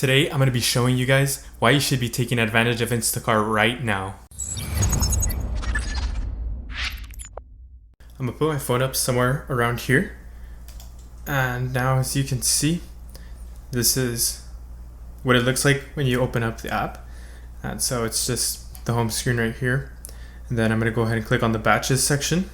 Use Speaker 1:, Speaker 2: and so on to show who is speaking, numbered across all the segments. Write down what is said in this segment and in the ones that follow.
Speaker 1: Today, I'm going to be showing you guys why you should be taking advantage of Instacart right now. I'm going to put my phone up somewhere around here. And now, as you can see, this is what it looks like when you open up the app. And so it's just the home screen right here. And then I'm going to go ahead and click on the batches section.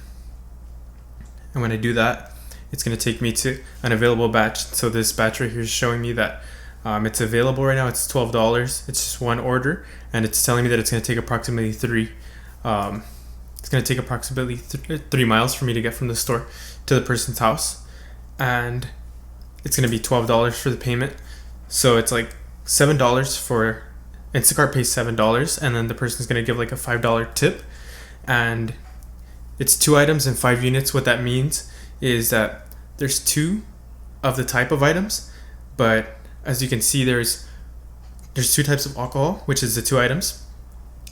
Speaker 1: And when I do that, it's going to take me to an available batch. So this batch right here is showing me that it's available right now. It's $12. It's just one order, and it's telling me that it's going to take approximately 3 miles for me to get from the store to the person's house, and it's going to be $12 for the payment. So it's like $7 for Instacart pays $7, and then the person's going to give like a $5 tip, and it's 2 items and 5 units. What that means is that there's 2 of the type of items, but as you can see, there's 2 types of alcohol, which is the 2 items.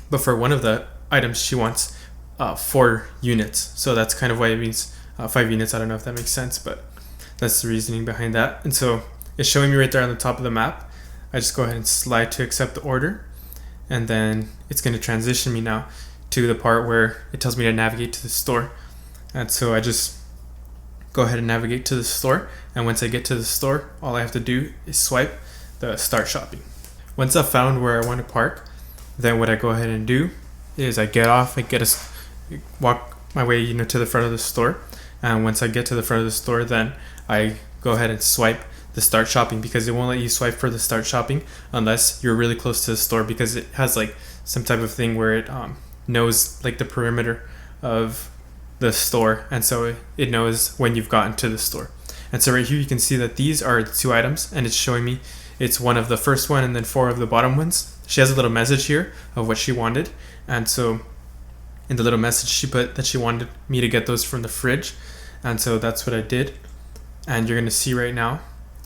Speaker 1: But for one of the items, she wants 4 units. So that's kind of why it means 5 units. I don't know if that makes sense, but that's the reasoning behind that. And so it's showing me right there on the top of the map. I just go ahead and slide to accept the order. And then it's going to transition me now to the part where it tells me to navigate to the store. And so I just go ahead and navigate to the store, and once I get to the store, all I have to do is swipe the start shopping. Once I've found where I want to park, then what I go ahead and do is I get off, walk my way to the front of the store, and once I get to the front of the store, then I go ahead and swipe the start shopping, because it won't let you swipe for the start shopping unless you're really close to the store, because it has like some type of thing where it knows like the perimeter of the store, and so it knows when you've gotten to the store. And so right here you can see that these are the 2 items, and it's showing me it's one of the first one and then 4 of the bottom ones. She has a little message here of what she wanted, and so in the little message she put that she wanted me to get those from the fridge, and so that's what I did. And you're going to see right now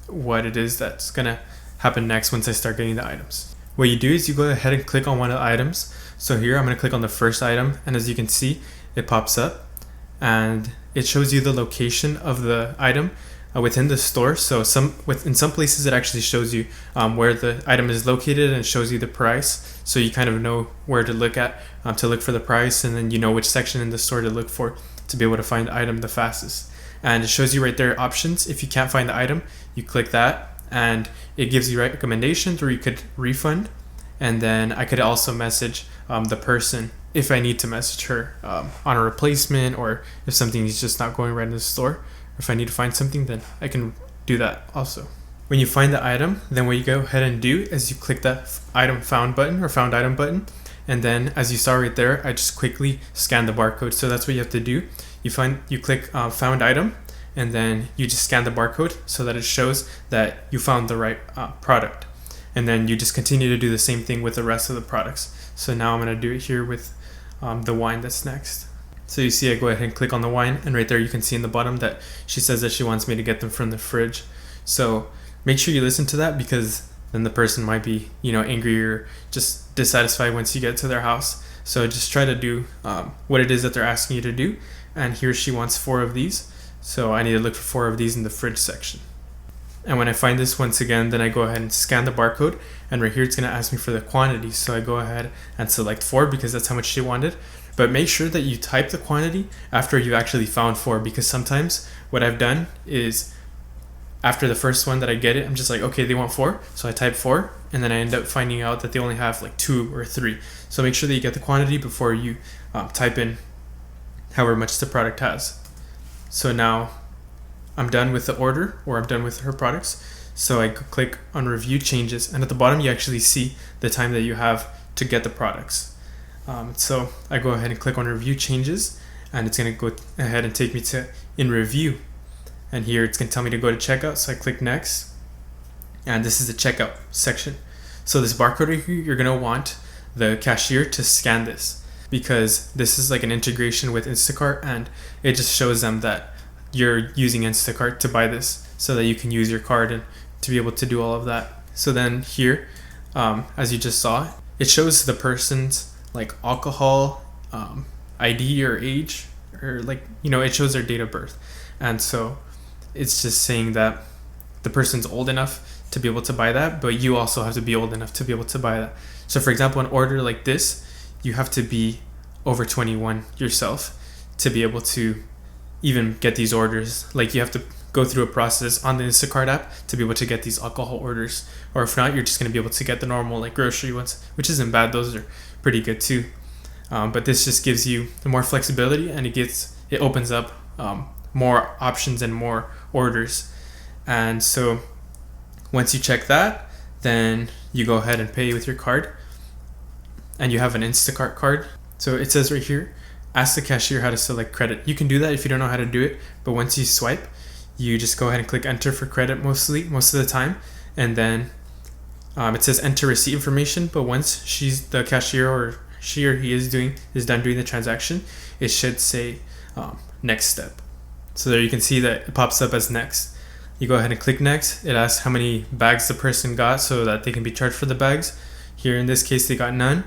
Speaker 1: what it is that's going to happen next once I start getting the items. What you do is you go ahead and click on one of the items. So here I'm going to click on the first item, and as you can see, it pops up and it shows you the location of the item within the store. So in some places it actually shows you where the item is located, and shows you the price, so you kind of know where to look at to look for the price, and then you know which section in the store to look for to be able to find the item the fastest. And it shows you right there options. If you can't find the item, you click that, and it gives you recommendations, or you could refund. And then I could also message the person if I need to message her on a replacement, or if something is just not going right in the store, or if I need to find something, then I can do that also. When you find the item, then what you go ahead and do is you click that item found button, or found item button, and then as you saw right there, I just quickly scan the barcode. So that's what you have to do. You click found item, and then you just scan the barcode so that it shows that you found the right product. And then you just continue to do the same thing with the rest of the products. So now I'm going to do it here with the wine that's next. So you see I go ahead and click on the wine, and right there you can see in the bottom that she says that she wants me to get them from the fridge. So make sure you listen to that, because then the person might be angry or just dissatisfied once you get to their house. So just try to do what it is that they're asking you to do. And here she wants 4 of these, so I need to look for 4 of these in the fridge section. And when I find this, once again, then I go ahead and scan the barcode, and right here it's going to ask me for the quantity. So I go ahead and select 4, because that's how much she wanted. But make sure that you type the quantity after you actually found 4, because sometimes what I've done is after the first one that I get it, I'm just like, okay, they want 4, so I type 4, and then I end up finding out that they only have like 2 or 3. So make sure that you get the quantity before you type in however much the product has. So now I'm done with the order, or I'm done with her products. So I click on review changes, and at the bottom you actually see the time that you have to get the products. So I go ahead and click on review changes, and it's going to go ahead and take me to in review. And here it's going to tell me to go to checkout. So I click next, and this is the checkout section. So this barcode right here, you're going to want the cashier to scan this, because this is like an integration with Instacart, and it just shows them that you're using Instacart to buy this, so that you can use your card and to be able to do all of that. So then here, as you just saw, it shows the person's like alcohol ID or age, or it shows their date of birth. And so it's just saying that the person's old enough to be able to buy that, but you also have to be old enough to be able to buy that. So for example, an order like this, you have to be over 21 yourself to be able to even get these orders. Like you have to go through a process on the Instacart app to be able to get these alcohol orders, or if not, you're just going to be able to get the normal like grocery ones, which isn't bad. Those are pretty good too. But this just gives you more flexibility, and it opens up more options and more orders. And so once you check that, then you go ahead and pay with your card, and you have an Instacart card. So it says right here, ask the cashier how to select credit. You can do that if you don't know how to do it, but once you swipe, you just go ahead and click enter for credit most of the time, and then it says enter receipt information. But once the cashier, or she or he is done doing the transaction, it should say next step. So there you can see that it pops up as next. You go ahead and click next. It asks how many bags the person got so that they can be charged for the bags. Here in this case, they got none.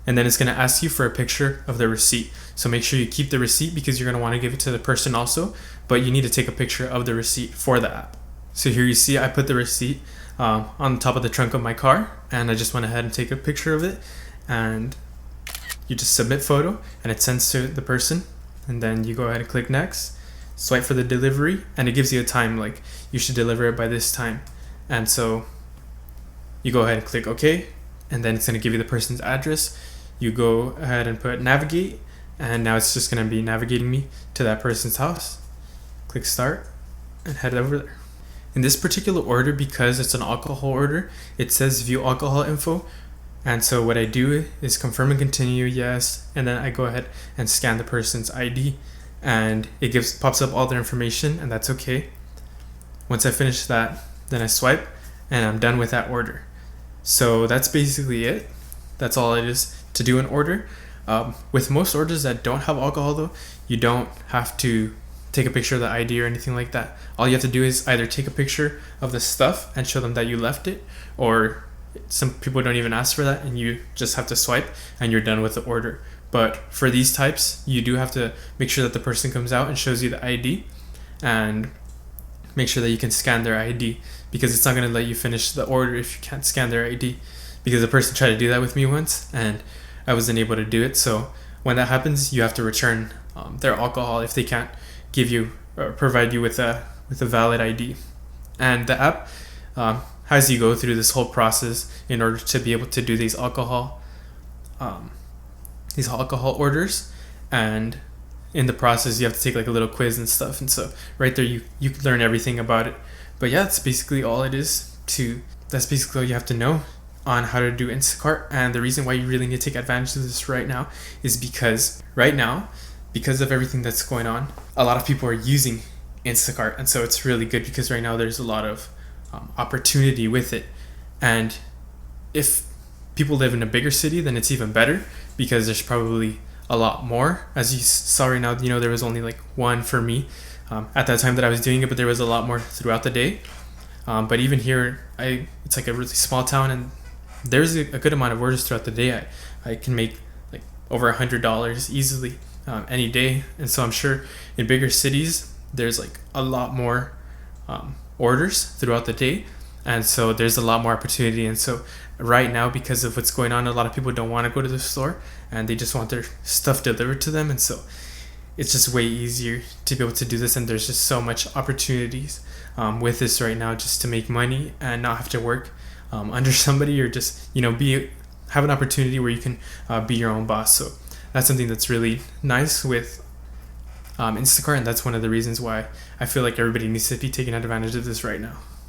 Speaker 1: And then it's going to ask you for a picture of the receipt. So make sure you keep the receipt because you're going to want to give it to the person also, but you need to take a picture of the receipt for the app. So here you see I put the receipt on the top of the trunk of my car, and I just went ahead and take a picture of it, and you just submit photo and it sends to the person, and then you go ahead and click next, swipe for the delivery, and it gives you a time, like you should deliver it by this time. And so you go ahead and click OK, and then it's going to give you the person's address. You go ahead and put navigate, and now it's just going to be navigating me to that person's house. Click start and head over there. In this particular order, because it's an alcohol order, it says view alcohol info. And so what I do is confirm and continue, yes, and then I go ahead and scan the person's ID, and it pops up all their information, and that's okay. Once I finish that, then I swipe, and I'm done with that order. So that's basically it. That's all it is to do an order. With most orders that don't have alcohol though, you don't have to take a picture of the ID or anything like that. All you have to do is either take a picture of the stuff and show them that you left it, or some people don't even ask for that, and you just have to swipe and you're done with the order. But for these types, you do have to make sure that the person comes out and shows you the ID, and make sure that you can scan their ID, because it's not going to let you finish the order if you can't scan their ID. Because a person tried to do that with me once, and I wasn't able to do it. So when that happens, you have to return their alcohol if they can't give you or provide you with a valid ID. And the app has you go through this whole process in order to be able to do these alcohol orders. And in the process, you have to take like a little quiz and stuff. And so right there, you can learn everything about it. But yeah, that's basically all it is. That's basically all you have to know on how to do Instacart. And the reason why you really need to take advantage of this right now is because right now, because of everything that's going on, a lot of people are using Instacart, and so it's really good because right now there's a lot of opportunity with it. And if people live in a bigger city, then it's even better because there's probably a lot more. As you saw right now, there was only like one for me at that time that I was doing it, but there was a lot more throughout the day. But even here, it's like a really small town, and there's a good amount of orders throughout the day. I can make like over $100 easily any day. And so I'm sure in bigger cities, there's like a lot more orders throughout the day. And so there's a lot more opportunity. And so right now, because of what's going on, a lot of people don't want to go to the store and they just want their stuff delivered to them. And so it's just way easier to be able to do this. And there's just so much opportunities with this right now, just to make money and not have to work under somebody, or just have an opportunity where you can be your own boss. So that's something that's really nice with Instacart, and that's one of the reasons why I feel like everybody needs to be taking advantage of this right now.